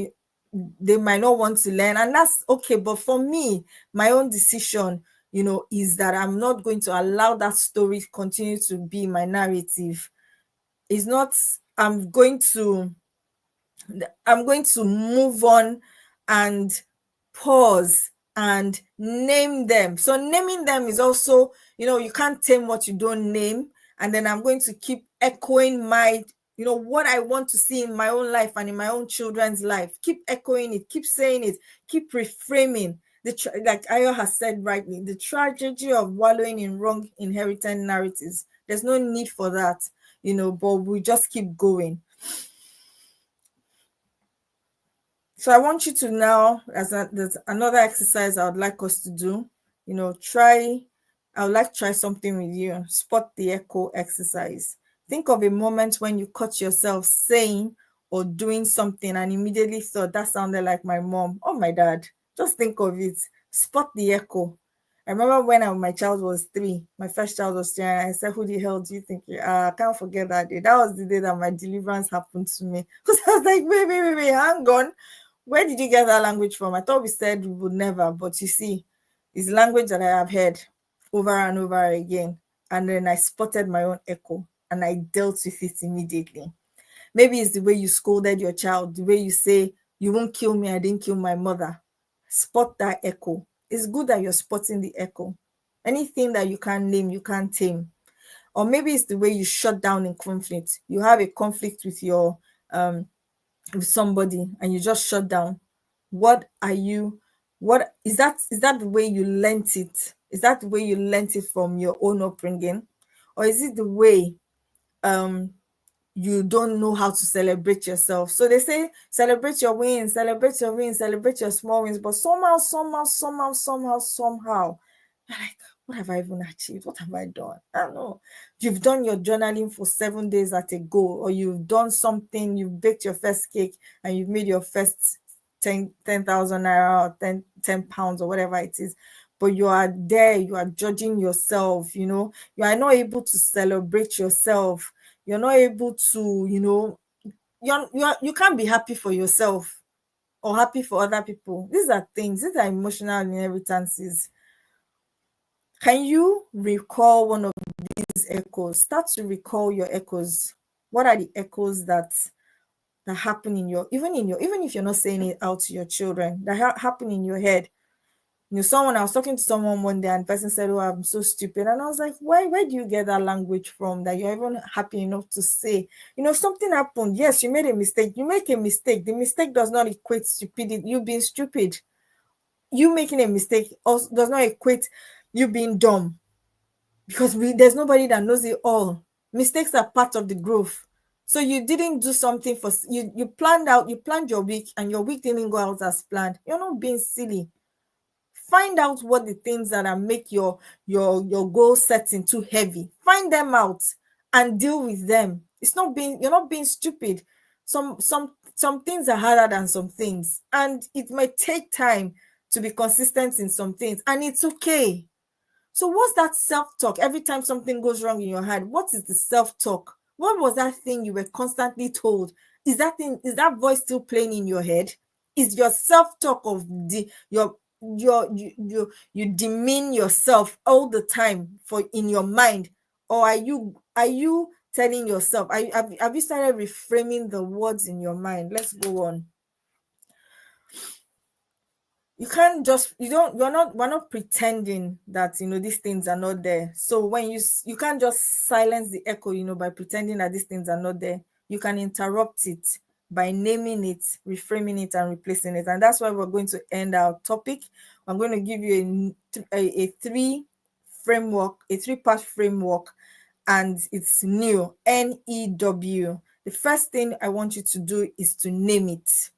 they might not want to learn, and that's okay. But for me, my own decision, is that I'm not going to allow that story continue to be my narrative. It's not I'm going to move on and pause and name them. So naming them is also, you can't tame what you don't name. And then I'm going to keep echoing my, what I want to see in my own life and in my own children's life. Keep echoing it, keep saying it, keep reframing. Like Ayo has said rightly, the tragedy of wallowing in wrong inherited narratives. There's no need for that, but we just keep going. So I want you to now, there's another exercise I would like us to do. I would like to try something with you. Spot the echo exercise. Think of a moment when you caught yourself saying or doing something and immediately thought that sounded like my mom or my dad. Just think of it. Spot the echo. I remember when my child was 3, my first child was 3, and I said, "Who the hell do you think you are?" I can't forget that day. That was the day that my deliverance happened to me. Because I was like, wait, hang on. Where did you get that language from? I thought we said we would never, but you see, it's language that I have heard over and over again. And then I spotted my own echo and I dealt with it immediately. Maybe it's the way you scolded your child, the way you say, "You won't kill me, I didn't kill my mother." Spot that echo. It's good that you're spotting the echo. Anything that you can't name, you can't tame. Or maybe it's the way you shut down in conflict. You have a conflict with with somebody and you just shut down. What is that the way you learnt it? Is that the way you learnt it from your own upbringing? Or is it the way um you don't know how to celebrate yourself? So they say celebrate your wins, celebrate your wins, celebrate your small wins, but somehow you're like, what have I even achieved? What have I done? I don't know. You've done your journaling for 7 days at a go, or you've done something, you've baked your first cake and you've made your first 10,000 naira or 10 pounds or whatever it is. But you are there, you are judging yourself, you are not able to celebrate yourself. You're not able to, you can't be happy for yourself or happy for other people. These are emotional inheritances. Can you recall one of these echoes? Start to recall your echoes. What are the echoes that happen even if you're not saying it out to your children, that happen in your head? I was talking to someone one day and the person said, "Oh, I'm so stupid." And I was like, where do you get that language from that you're even happy enough to say? Something happened. Yes, you made a mistake. You make a mistake. The mistake does not equate stupidity, you being stupid. You making a mistake also does not equate you being dumb, because there's nobody that knows it all. Mistakes are part of the growth. So you didn't do something for you planned your week and your week didn't go out as planned. You're not being silly. Find out what the things that are make your goal setting too heavy. Find them out and deal with them. You're not being stupid. Some things are harder than some things, and it might take time to be consistent in some things, and it's okay. So what's that self-talk every time something goes wrong in your head? What is the self-talk? What was that thing you were constantly told? Is that voice still playing in your head? Is your self-talk of you demean yourself all the time for in your mind? Or are you telling yourself, have you started reframing the words in your mind? Let's go on. You can't just we're not pretending that these things are not there. So when you can't just silence the echo by pretending that these things are not there. You can interrupt it by naming it, reframing it, and replacing it. And that's why we're going to end our topic. I'm going to give you a three-part framework, and it's new. NEW. The first thing I want you to do is to name it.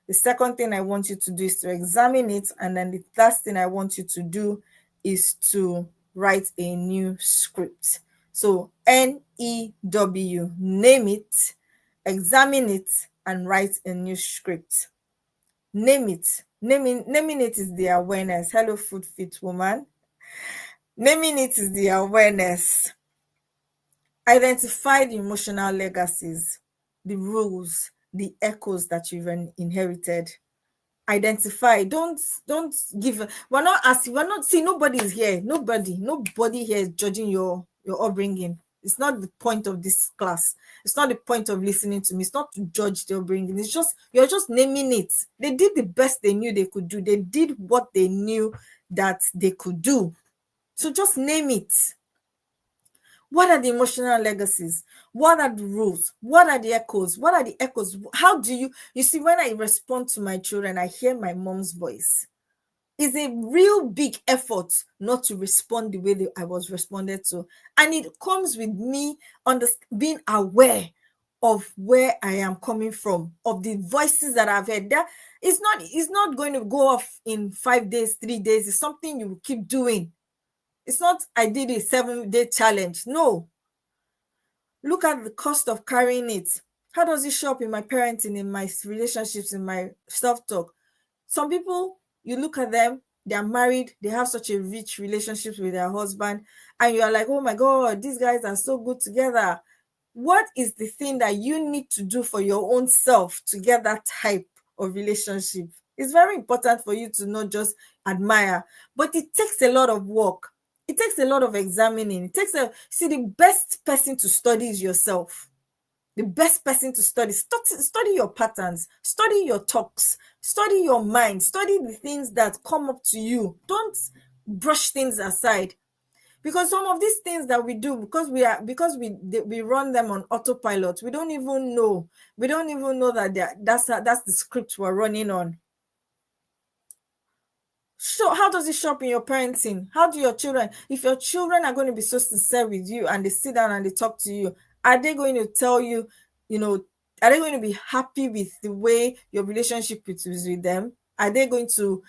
The second thing I want you to do is to examine it. And then the last thing I want you to do is to write a new script. So NEW, name it, examine it, and write a new script. Name it. Naming it is the awareness. Hello, Food Fit Woman. Naming it is the awareness. Identify the emotional legacies, the rules, the echoes that you've inherited. Identify. Don't give. We're not asking. We're not see. Nobody is here. Nobody here is judging your upbringing. It's not the point of this class. It's not the point of listening to me. It's not to judge their bringing. It's just, you're just naming it. They did the best they knew they could do. They did what they knew that they could do. So just name it. What are the emotional legacies? What are the rules? What are the echoes? What are the echoes? How do you see, when I respond to my children, I hear my mom's voice. It's a real big effort not to respond the way that I was responded to. And it comes with me being aware of where I am coming from, of the voices that I've heard. That it's not going to go off in 5 days, 3 days. It's something you will keep doing. It's not, I did a 7-day challenge. No. Look at the cost of carrying it. How does it show up in my parenting, in my relationships, in my self-talk? Some people, you look at them, they are married, they have such a rich relationship with their husband, and you are like, oh my God, these guys are so good together. What is the thing that you need to do for your own self to get that type of relationship? It's very important for you to not just admire, but it takes a lot of work. It takes a lot of examining. See, the best person to study is yourself. The best person to study your patterns, study your talks, study your mind, study the things that come up to you. Don't brush things aside, because some of these things that we do, because we run them on autopilot, we don't even know that that's the script we're running on. So how does it show up in your parenting? How do your children, if your children are going to be so sincere with you and they sit down and they talk to you, are they going to tell you, are they going to be happy with the way your relationship is with them? Are they going to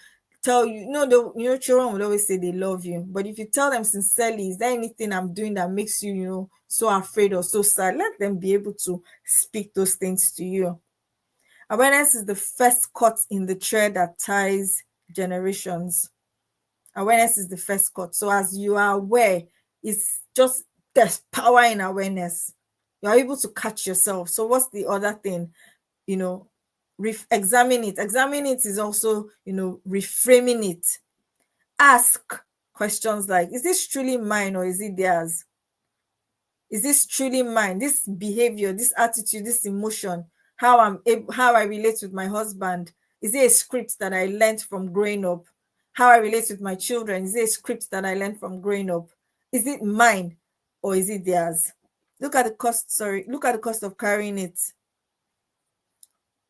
tell you, children will always say they love you, but if you tell them sincerely, is there anything I'm doing that makes you, so afraid or so sad? Let them be able to speak those things to you. Awareness is the first cut in the thread that ties generations. Awareness is the first cut. So as you are aware, it's just, there's power in awareness. You're able to catch yourself. So what's the other thing? Examine it. Examine it is also, reframing it. Ask questions like, is this truly mine or is it theirs? Is this truly mine? This behavior, this attitude, this emotion, how I relate with my husband, is it a script that I learned from growing up? How I relate with my children, is it a script that I learned from growing up? Is it mine or is it theirs? Look at the cost of carrying it.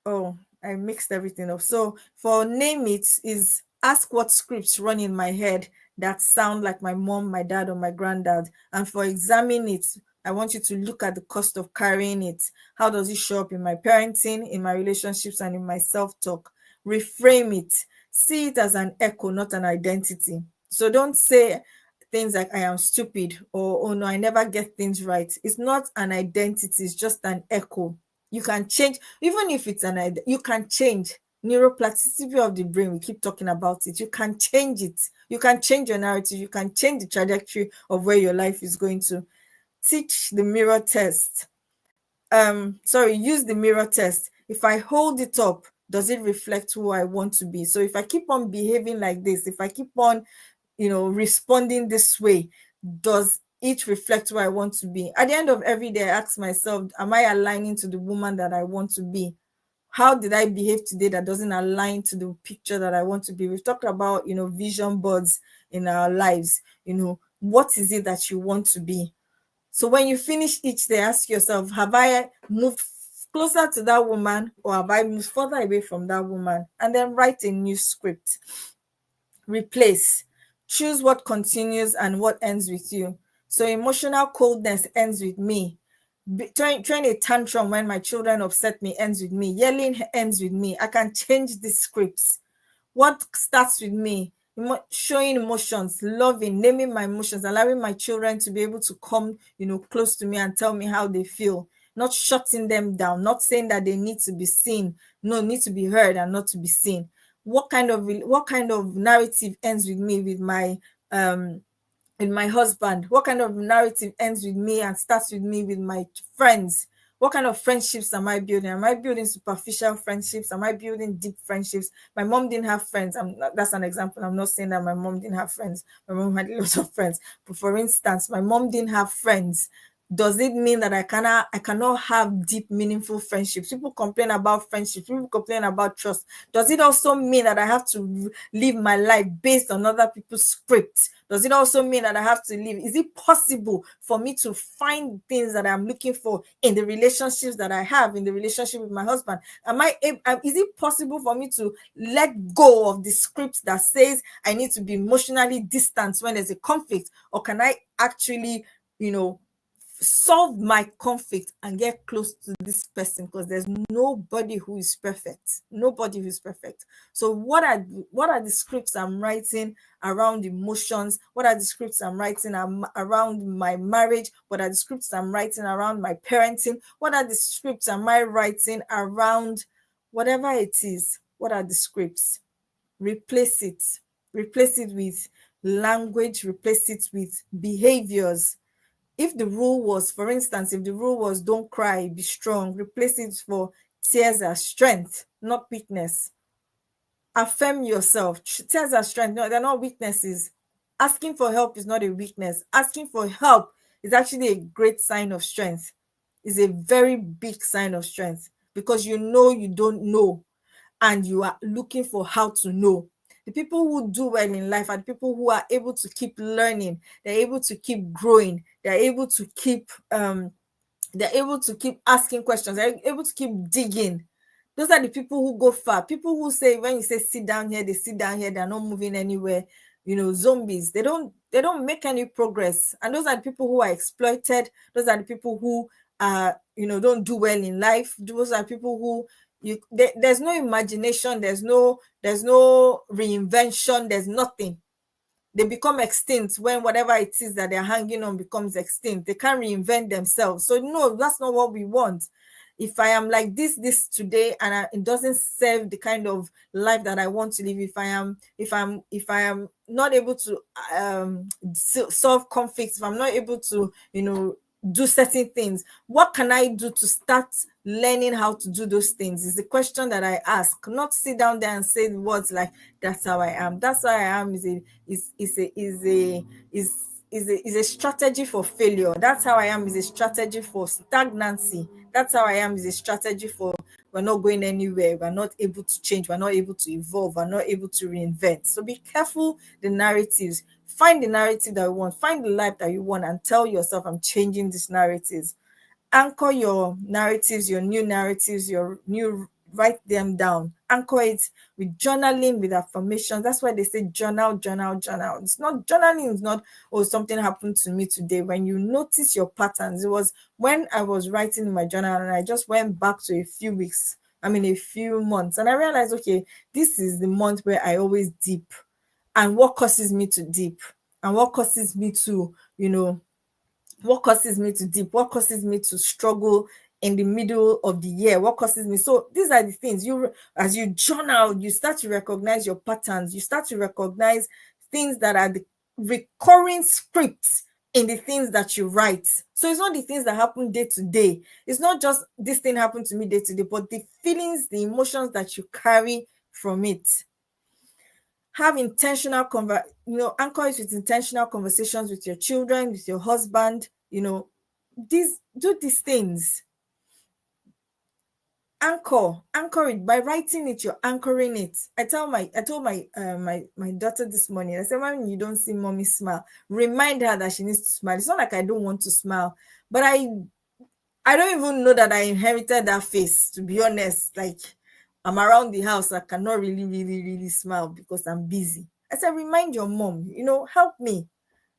Oh, I mixed everything up. So for name it is, ask what scripts run in my head that sound like my mom, my dad, or my granddad. And for examine it, I want you to look at the cost of carrying it. How does it show up in my parenting, in my relationships, and in my self-talk? Reframe it. See it as an echo, not an identity. So don't say things like, I am stupid, or, oh no, I never get things right. It's not an identity, it's just an echo. You can change, even if it's you can change. Neuroplasticity of the brain, we keep talking about it. You can change it. You can change your narrative. You can change the trajectory of where your life is going to. Teach the mirror test. Use the mirror test. If I hold it up, does it reflect who I want to be? So if I keep on behaving like this, if I keep on, responding this way, does it reflect who I want to be? At the end of every day, I ask myself, am I aligning to the woman that I want to be? How did I behave today that doesn't align to the picture that I want to be? We've talked about, vision boards in our lives. What is it that you want to be? So when you finish each day, ask yourself, have I moved closer to that woman, or have I moved further away from that woman? And then write a new script. Replace. Choose what continues and what ends with you. So emotional coldness ends with me. Throwing a tantrum when my children upset me ends with me. Yelling ends with me. I can change the scripts. What starts with me? Showing emotions, loving, naming my emotions, allowing my children to be able to come, close to me and tell me how they feel. Not shutting them down, not saying that they need to be seen. No, need to be heard and not to be seen. What kind of narrative ends with me with my husband? What kind of narrative ends with me and starts with me with my friends? What kind of friendships am I building? Am I building superficial friendships? Am I building deep friendships? My mom didn't have friends. That's an example. I'm not saying that my mom didn't have friends. My mom had lots of friends. But for instance, my mom didn't have friends. Does it mean that I cannot have deep, meaningful friendships? People complain about friendships, people complain about trust. Does it also mean that I have to live my life based on other people's scripts? Does it also mean that I have to live? Is it possible for me to find things that I'm looking for in the relationships that I have, in the relationship with my husband? Is it possible for me to let go of the script that says I need to be emotionally distant when there's a conflict? Or can I actually, you know, solve my conflict and get close to this person? Because there's nobody who is perfect. Nobody who is perfect. So what are the scripts I'm writing around emotions? What are the scripts I'm writing around my marriage? What are the scripts I'm writing around my parenting? What are the scripts am I writing around whatever it is? What are the scripts? Replace it. Replace it with language, replace it with behaviors. If the rule was, for instance, if the rule was don't cry, be strong, replace it for tears are strength, not weakness. Affirm yourself. Tears are strength. No, they're not weaknesses. Asking for help is not a weakness. Asking for help is actually a great sign of strength. It's a very big sign of strength, because you know you don't know and you are looking for how to know. The people who do well in life are the people who are able to keep learning, they're able to keep growing, they're able to keep asking questions, they're able to keep digging. Those are the people who go far. People who say, when you say sit down here, they sit down here, they're not moving anywhere. Zombies, they don't make any progress. And those are the people who are exploited. Those are the people who don't do well in life. Those are people who there's no imagination, there's no reinvention, there's nothing. They become extinct when whatever it is that they're hanging on becomes extinct. They can't reinvent themselves. So no, that's not what we want. If I am like this today, and it doesn't serve the kind of life that I want to live, if I am not able to solve conflicts, if I'm not able to do certain things, what can I do to start learning how to do those things? Is the question that I ask. Not sit down there and say words like that's how I am. That's how I am is a strategy for failure. That's how I am is a strategy for stagnancy. That's how I am is a strategy for we're not going anywhere, we're not able to change, we're not able to evolve, we're not able to reinvent. So be careful the narratives. Find the narrative that you want, find the life that you want, and tell yourself, I'm changing these narratives. Anchor your narratives, your new narratives, your new, write them down. Anchor it with journaling, with affirmations. That's why they say journal, journal, journal. It's not journaling, is not, oh, something happened to me today. When you notice your patterns, it was when I was writing in my journal and I just went back to a few weeks, a few months, and I realized, okay, this is the month where I always dip. And what causes me to dip? And what causes me to, what causes me to dip, what causes me to struggle in the middle of the year, what causes me. So these are the things as you journal, you start to recognize your patterns, you start to recognize things that are the recurring scripts in the things that you write. So it's not the things that happen day to day, it's not just this thing happened to me day to day, but the feelings, the emotions that you carry from it. Have intentional anchor it with intentional conversations with your children, with your husband. Do these things. Anchor it. By writing it, you're anchoring it. I told my daughter this morning, I said, when you don't see mommy smile, remind her that she needs to smile. It's not like I don't want to smile, but I don't even know that I inherited that face, to be honest. Like, I'm around the house, I cannot really, really, really smile because I'm busy. I said, remind your mom, help me.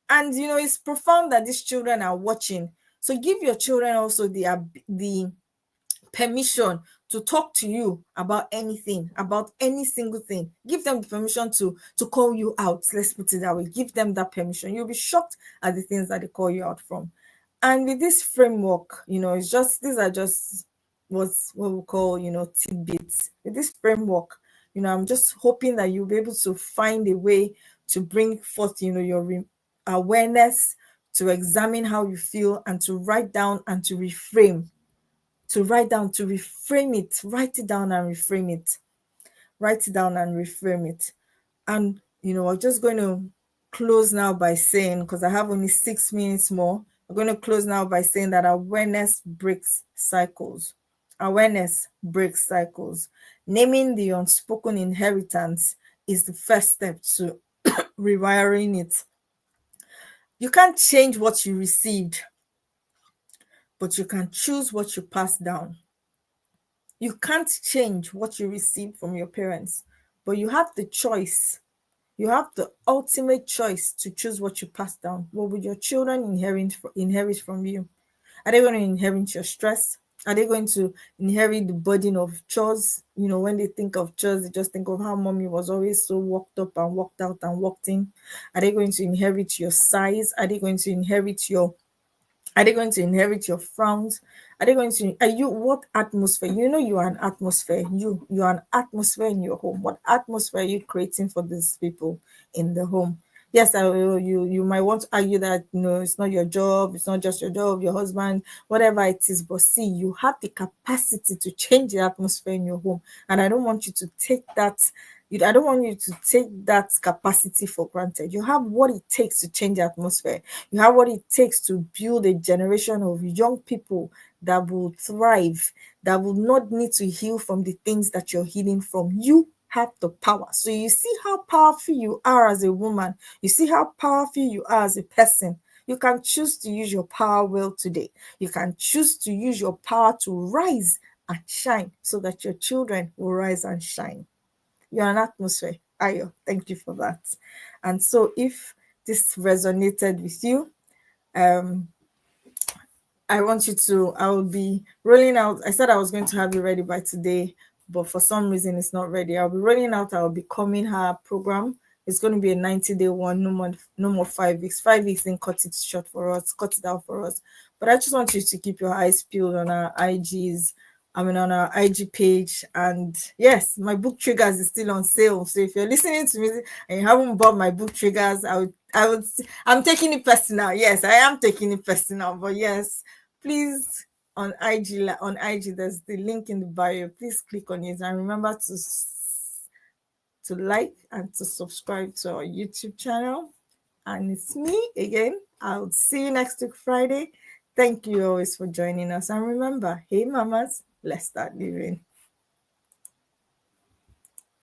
And it's profound that these children are watching. So give your children also the permission to talk to you about anything, about any single thing. Give them the permission to call you out. Let's put it that way. Give them that permission. You'll be shocked at the things that they call you out from. And with this framework, these are just what we call, tidbits. With this framework, I'm just hoping that you'll be able to find a way to bring forth, your awareness, to examine how you feel, and to write down and to reframe. To write down, to reframe it, write it down and reframe it. Write it down and reframe it. And, I'm just going to close now by saying, because I have only 6 minutes more, I'm going to close now by saying that awareness breaks cycles. Awareness breaks cycles. Naming the unspoken inheritance is the first step to rewiring it. You can't change what you received, but you can choose what you pass down. You can't change what you received from your parents, but you have the choice. You have the ultimate choice to choose what you pass down. What would your children inherit from you? Are they going to inherit your stress? Are they going to inherit the burden of chores? When they think of chores, they just think of how mommy was always so worked up and worked out and worked in. Are they going to inherit your size? Are they going to inherit your frowns? Are they going to, are you, what atmosphere? You are an atmosphere. You are an atmosphere in your home. What atmosphere are you creating for these people in the home? Yes, you might want to argue that it's not your job, it's not just your job, your husband, whatever it is. But see, you have the capacity to change the atmosphere in your home, and I don't want you to take that. I don't want you to take that capacity for granted. You have what it takes to change the atmosphere. You have what it takes to build a generation of young people that will thrive, that will not need to heal from the things that you're healing from. You have the power. So you see how powerful you are as a woman. You see how powerful you are as a person. You can choose to use your power well today. You can choose to use your power to rise and shine so that your children will rise and shine. You're an atmosphere. Ayo, thank you for that. And so if this resonated with you, um I will be rolling out. I said I was going to have it ready by today, but for some reason it's not ready. I'll be rolling out our Becoming Her program. It's going to be a 90-day one, no more 5 weeks. 5 weeks didn't cut it short for us, cut it out for us. But I just want you to keep your eyes peeled on our IGs. On our IG page. And yes, my book triggers is still on sale. So if you're listening to me and you haven't bought my book triggers, I'm taking it personal. Yes, I am taking it personal. But yes, please, on IG, there's the link in the bio. Please click on it and remember to like and to subscribe to our YouTube channel. And it's me again. I'll see you next week, Friday. Thank you always for joining us. And remember, hey mamas, let's start living.